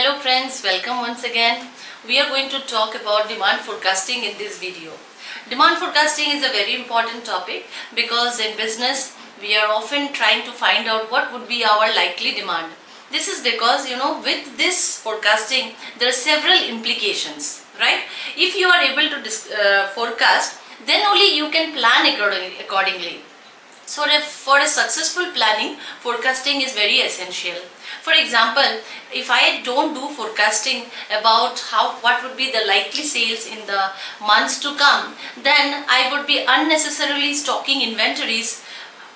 Hello friends, welcome once again. We are going to talk about demand forecasting in this video. Demand forecasting is a very important topic because in business we are often trying to find out what would be our likely demand. This is because with this forecasting there are several implications, right? If you are able to forecast, then only you can plan accordingly. So for a successful planning, forecasting is very essential. For example, if I don't do forecasting about what would be the likely sales in the months to come, then I would be unnecessarily stocking inventories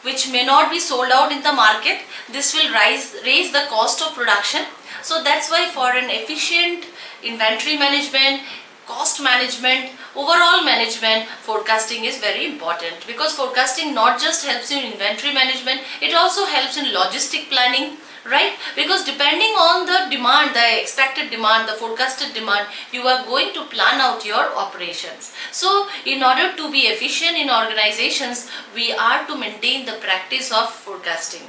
which may not be sold out in the market. This will raise the cost of production. So that's why for an efficient inventory management, cost management, overall management, forecasting is very important, because forecasting not just helps in inventory management, it also helps in logistic planning, right? Because depending on the demand, the expected demand, the forecasted demand, you are going to plan out your operations. So in order to be efficient in organizations, we are to maintain the practice of forecasting.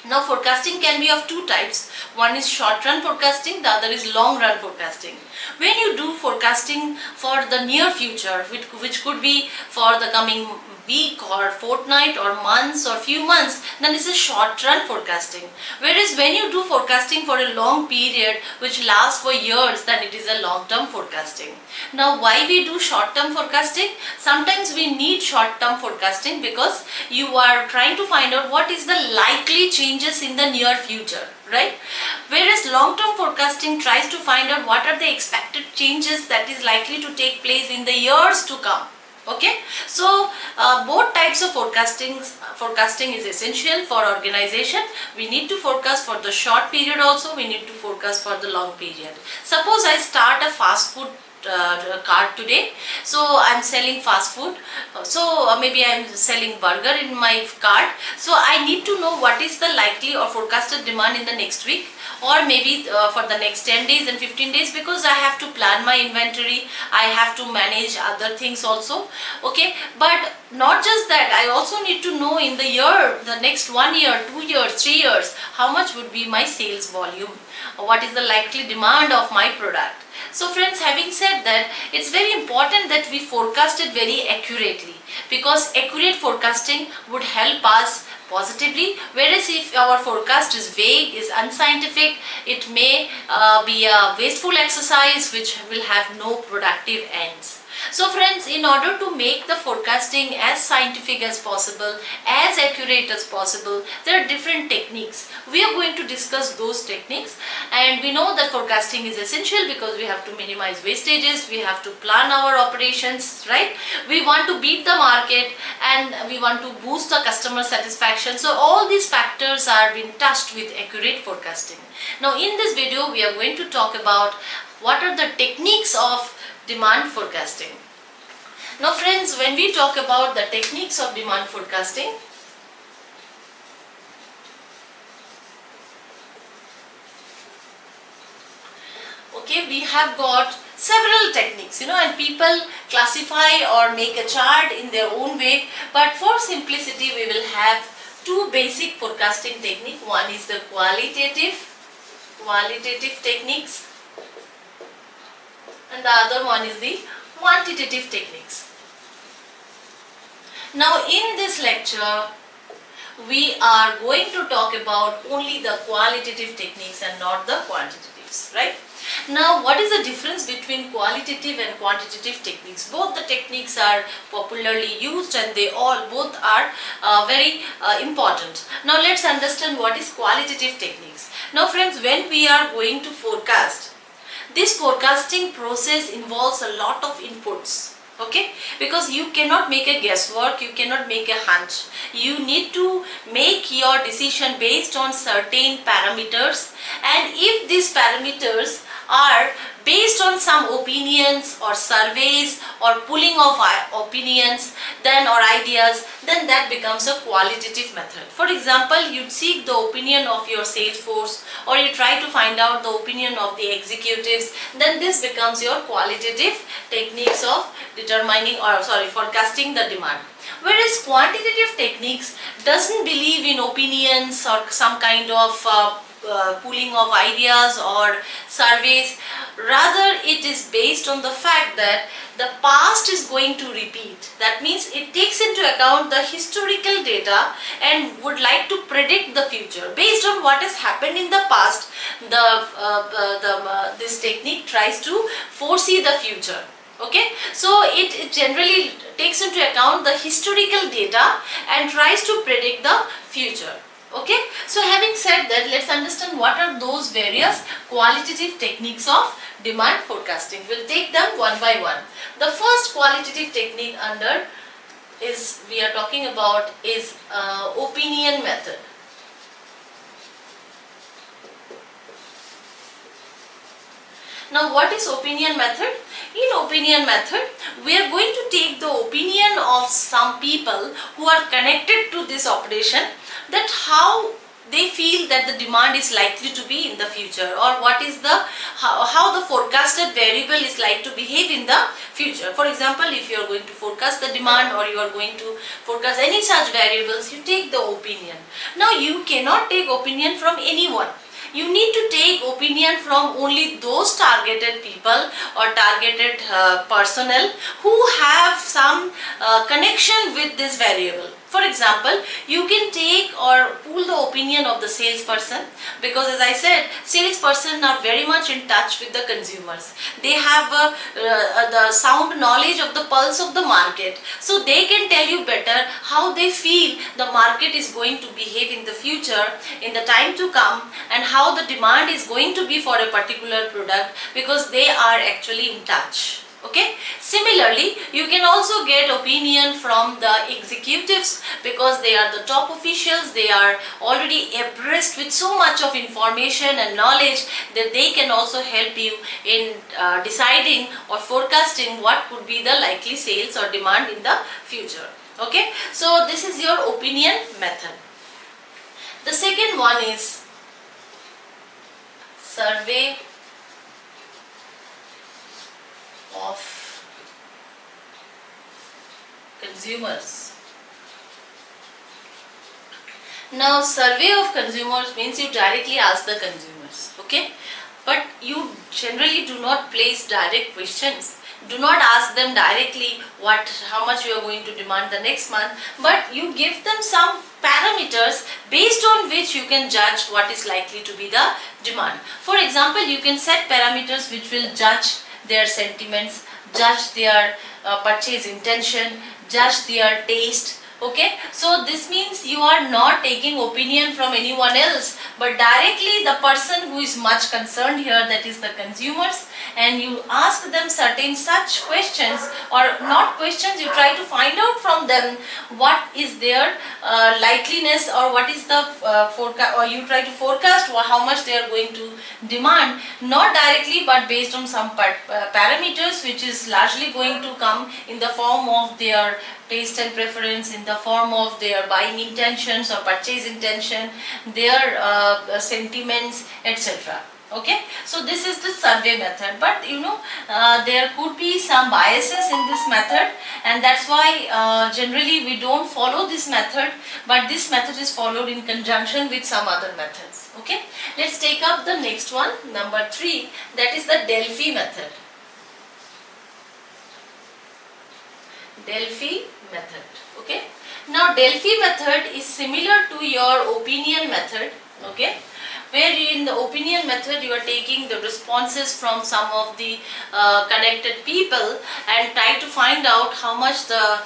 Now forecasting can be of two types. One is short run forecasting, the other is long run forecasting. When you do forecasting for the near future, which could be for the coming week or fortnight or months or few months, then this is short run forecasting. Whereas when you do forecasting for a long period which lasts for years, then it is a long term forecasting. Now why we do short term forecasting? Sometimes we need short term forecasting because you are trying to find out what is the likely changes in the near future, right? Whereas long term forecasting tries to find out what are the expected changes that is likely to take place in the years to come. Okay, so both types of forecasting is essential for organization. We need to forecast for the short period also, we need to forecast for the long period. Suppose I start a fast food cart today. So I'm selling fast food, so maybe I'm selling burger in my cart. So I need to know what is the likely or forecasted demand in the next week, or maybe for the next 10 days and 15 days, because I have to plan my inventory, I have to manage other things also. Okay, but not just that, I also need to know in the year, the next 1 year, 2 years, 3 years, how much would be my sales volume, or what is the likely demand of my product. So friends, having said that, it's very important that we forecast it very accurately, because accurate forecasting would help us positively. Whereas if our forecast is vague, is unscientific, it may be a wasteful exercise which will have no productive ends. So friends, in order to make the forecasting as scientific as possible, as accurate as possible, there are different techniques. We are going to discuss those techniques, and we know that forecasting is essential because we have to minimize wastages, we have to plan our operations, right? We want to beat the market and we want to boost the customer satisfaction. So all these factors are being touched with accurate forecasting. Now in this video, we are going to talk about what are the techniques of demand forecasting. Now friends, when we talk about the techniques of demand forecasting, okay, we have got several techniques, and people classify or make a chart in their own way, but for simplicity we will have two basic forecasting techniques. One is the qualitative techniques, and the other one is the quantitative techniques. Now in this lecture, we are going to talk about only the qualitative techniques and not the quantitatives, right? Now what is the difference between qualitative and quantitative techniques? Both the techniques are popularly used and they both are very important. Now let's understand what is qualitative techniques. Now friends, when we are going to forecast, this forecasting process involves a lot of inputs, okay? Because you cannot make a guesswork, you cannot make a hunch. You need to make your decision based on certain parameters, and if these parameters are based on some opinions or surveys or pulling of opinions or ideas, then that becomes a qualitative method. For example, you seek the opinion of your sales force, or you try to find out the opinion of the executives, then this becomes your qualitative techniques of forecasting the demand. Whereas quantitative techniques doesn't believe in opinions or some kind of pooling of ideas or surveys. Rather, it is based on the fact that the past is going to repeat. That means it takes into account the historical data and would like to predict the future based on what has happened in the past. This technique tries to foresee the future. Okay, so it generally takes into account the historical data and tries to predict the future. Okay, so having said that, let's understand what are those various qualitative techniques of demand forecasting. We'll take them one by one. The first qualitative technique we are talking about is opinion method. Now, what is opinion method? In opinion method, we are going to take the opinion of some people who are connected to this operation, that how they feel that the demand is likely to be in the future, or what is the how the forecasted variable is like to behave in the future. For example, if you are going to forecast the demand or you are going to forecast any such variables, you take the opinion. Now, you cannot take opinion from anyone. You need to take opinion from only those targeted people or targeted personnel who have some connection with this variable. For example, you can take or pull the opinion of the salesperson, because as I said, salesperson are very much in touch with the consumers. They have the sound knowledge of the pulse of the market, so they can tell you better how they feel the market is going to behave in the future, in the time to come, and how the demand is going to be for a particular product, because they are actually in touch. Okay. Similarly, you can also get opinion from the executives, because they are the top officials. They are already abreast with so much of information and knowledge that they can also help you in deciding or forecasting what could be the likely sales or demand in the future. Okay. So this is your opinion method. The second one is survey of consumers. Now, survey of consumers means you directly ask the consumers, okay? But you generally do not place direct questions. Do not ask them directly how much you are going to demand the next month, but you give them some parameters based on which you can judge what is likely to be the demand. For example, you can set parameters which will judge their sentiments, judge their purchase intention, judge their taste. Okay, so this means you are not taking opinion from anyone else, but directly the person who is much concerned here, that is the consumers, and you ask them certain such questions, or not questions, you try to find out from them what is their likeliness, or what is the forecast, or you try to forecast how much they are going to demand, not directly but based on some parameters which is largely going to come in the form of their taste and preference, in the form of their buying intentions or purchase intention, their sentiments, etc. Okay, so this is the survey method, but there could be some biases in this method, and that's why generally we don't follow this method, but this method is followed in conjunction with some other methods. Okay, let's take up the next one, number 3, that is the Delphi method. Delphi method. Okay, now Delphi method is similar to your opinion method. Okay, where in the opinion method you are taking the responses from some of the connected people and try to find out how much the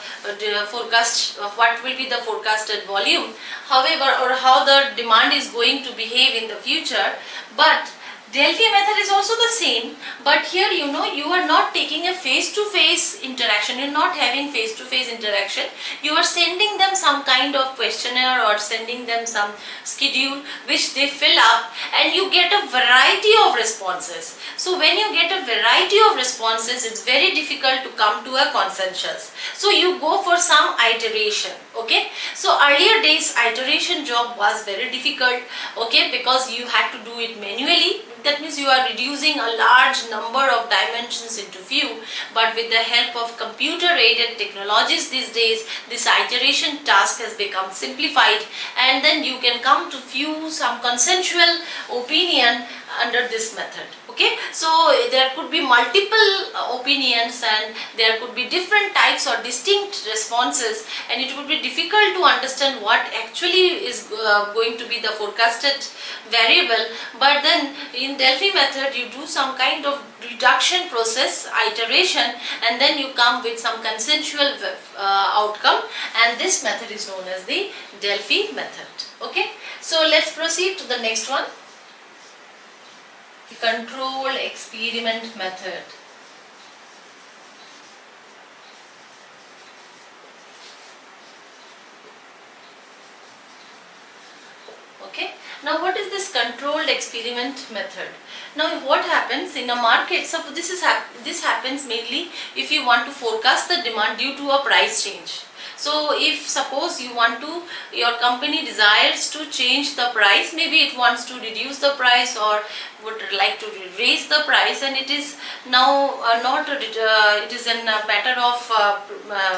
forecast, what will be the forecasted volume, however, or how the demand is going to behave in the future. But Delphi method is also the same, but here you are not taking a face-to-face interaction, you are not having face-to-face interaction, you are sending them some kind of questionnaire or sending them some schedule which they fill up, and you get a variety of responses. So when you get a variety of responses, it's very difficult to come to a consensus. So you go for some iteration. Okay, so earlier days iteration job was very difficult, okay, because you had to do it manually. That means you are reducing a large number of dimensions into few, but with the help of computer aided technologies these days, this iteration task has become simplified, and then you can come to few some consensual opinion under this method. Okay, so there could be multiple opinions, and there could be different types or distinct responses, and it would be difficult to understand what actually is going to be the forecasted variable. But then in Delphi method you do some kind of reduction process, iteration, and then you come with some consensual outcome, and this method is known as the Delphi method. Okay, so let's proceed to the next one. Control experiment method. Okay, now what is this controlled experiment method? Now what happens in a market, so this happens mainly if you want to forecast the demand due to a price change. So if suppose your company desires to change the price, maybe it wants to reduce the price or would like to raise the price, and it is now it is a matter of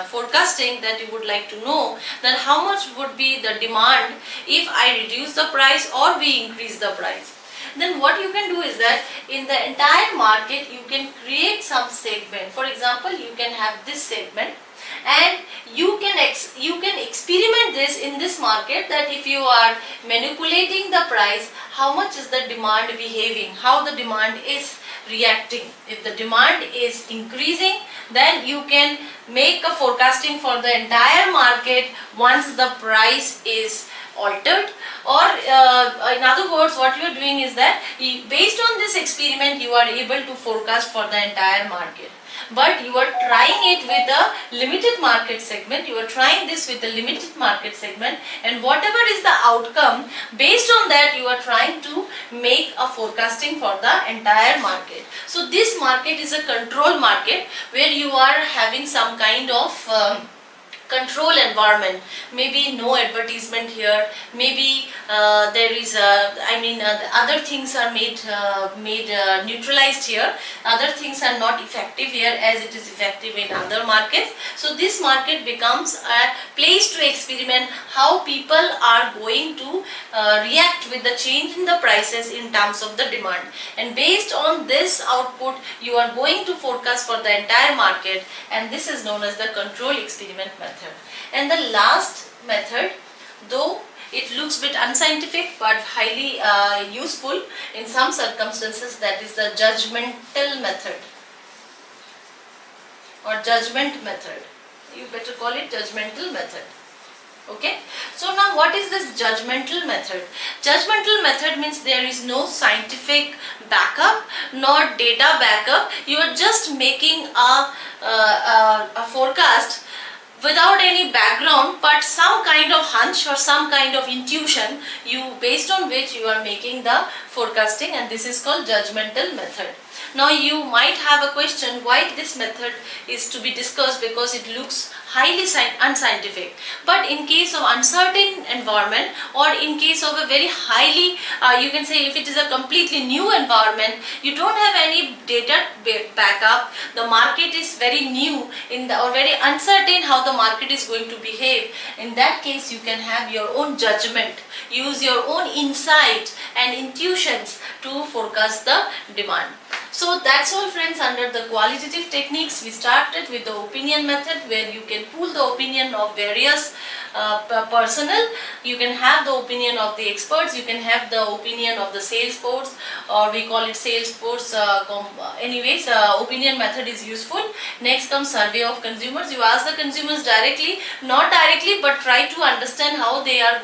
forecasting that you would like to know that how much would be the demand if I reduce the price or we increase the price. Then what you can do is that in the entire market you can create some segment. For example, you can have this segment, and you can experiment this in this market, that if you are manipulating the price, how much is the demand behaving, how the demand is reacting. If the demand is increasing, then you can make a forecasting for the entire market once the price is altered. Or in other words, what you are doing is that based on this experiment you are able to forecast for the entire market. But you are trying it with a limited market segment, you are trying this with a limited market segment, and whatever is the outcome, based on that you are trying to make a forecasting for the entire market. So this market is a control market where you are having some kind of control environment. Maybe no advertisement here, maybe there is the other things are made neutralized here, other things are not effective here as it is effective in other markets. So this market becomes a place to experiment how people are going to react with the change in the prices in terms of the demand, and based on this output you are going to forecast for the entire market, and this is known as the control experiment method. And the last method, though it looks bit unscientific but highly useful in some circumstances, that is the judgmental method or judgment method. You better call it judgmental method. Okay, so now what is this judgmental method? Judgmental method means there is no scientific backup nor data backup. You are just making a forecast without any background, but some kind of hunch or some kind of intuition based on which you are making the forecasting, and this is called judgmental method. Now you might have a question why this method is to be discussed, because it looks highly unscientific. But in case of uncertain environment, or in case of a very highly, you can say if it is a completely new environment, you don't have any data backup, the market is very new or very uncertain how the market is going to behave. In that case you can have your own judgment, use your own insight and intuitions to forecast the demand. So that's all friends under the qualitative techniques. We started with the opinion method, where you can pool the opinion of various personnel. You can have the opinion of the experts, you can have the opinion of the sales force, or we call it sales force. Anyways, opinion method is useful. Next comes survey of consumers. You ask the consumers directly, not directly, but try to understand how they are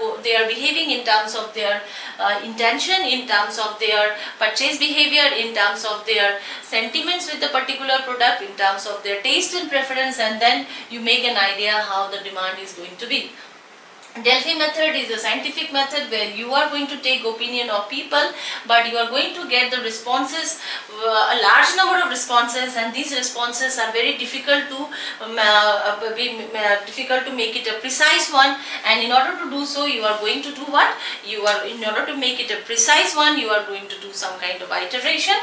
behaving in terms of their intention, in terms of their purchase behavior, in terms of their sentiments with the particular product, in terms of their taste and preference, and then you make an idea how the demand is going to be. Delphi method is a scientific method where you are going to take opinion of people, but you are going to get the responses, a large number of responses, and these responses are very difficult to difficult to make it a precise one. And in order to do so, you are going to do what? In order to make it a precise one, you are going to do some kind of iteration.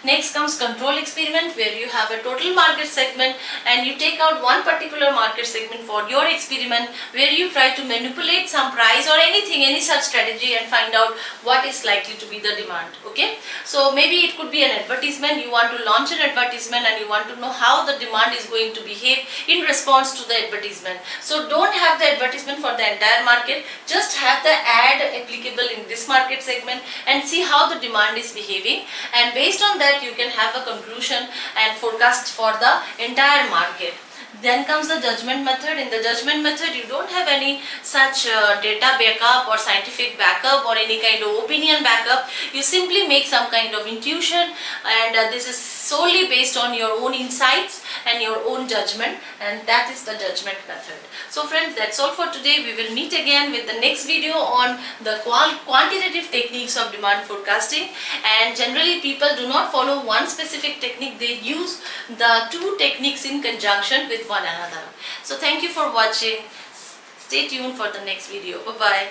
Next comes control experiment, where you have a total market segment and you take out one particular market segment for your experiment, where you try to manipulate some price or anything, any such strategy, and find out what is likely to be the demand. Okay, so maybe it could be an advertisement. You want to launch an advertisement and you want to know how the demand is going to behave in response to the advertisement. So don't have the advertisement for the entire market, just have the ad applicable in this market segment and see how the demand is behaving, and based on that you can have a conclusion and forecast for the entire market. Then comes the judgment method. In the judgment method, you don't have any such data backup or scientific backup or any kind of opinion backup. You simply make some kind of intuition, and this is solely based on your own insights and your own judgment, and that is the judgment method. So friends, that's all for today. We will meet again with the next video on the quantitative techniques of demand forecasting. And generally people do not follow one specific technique, they use the two techniques in conjunction with one another. So thank you for watching. Stay tuned for the next video. Bye bye.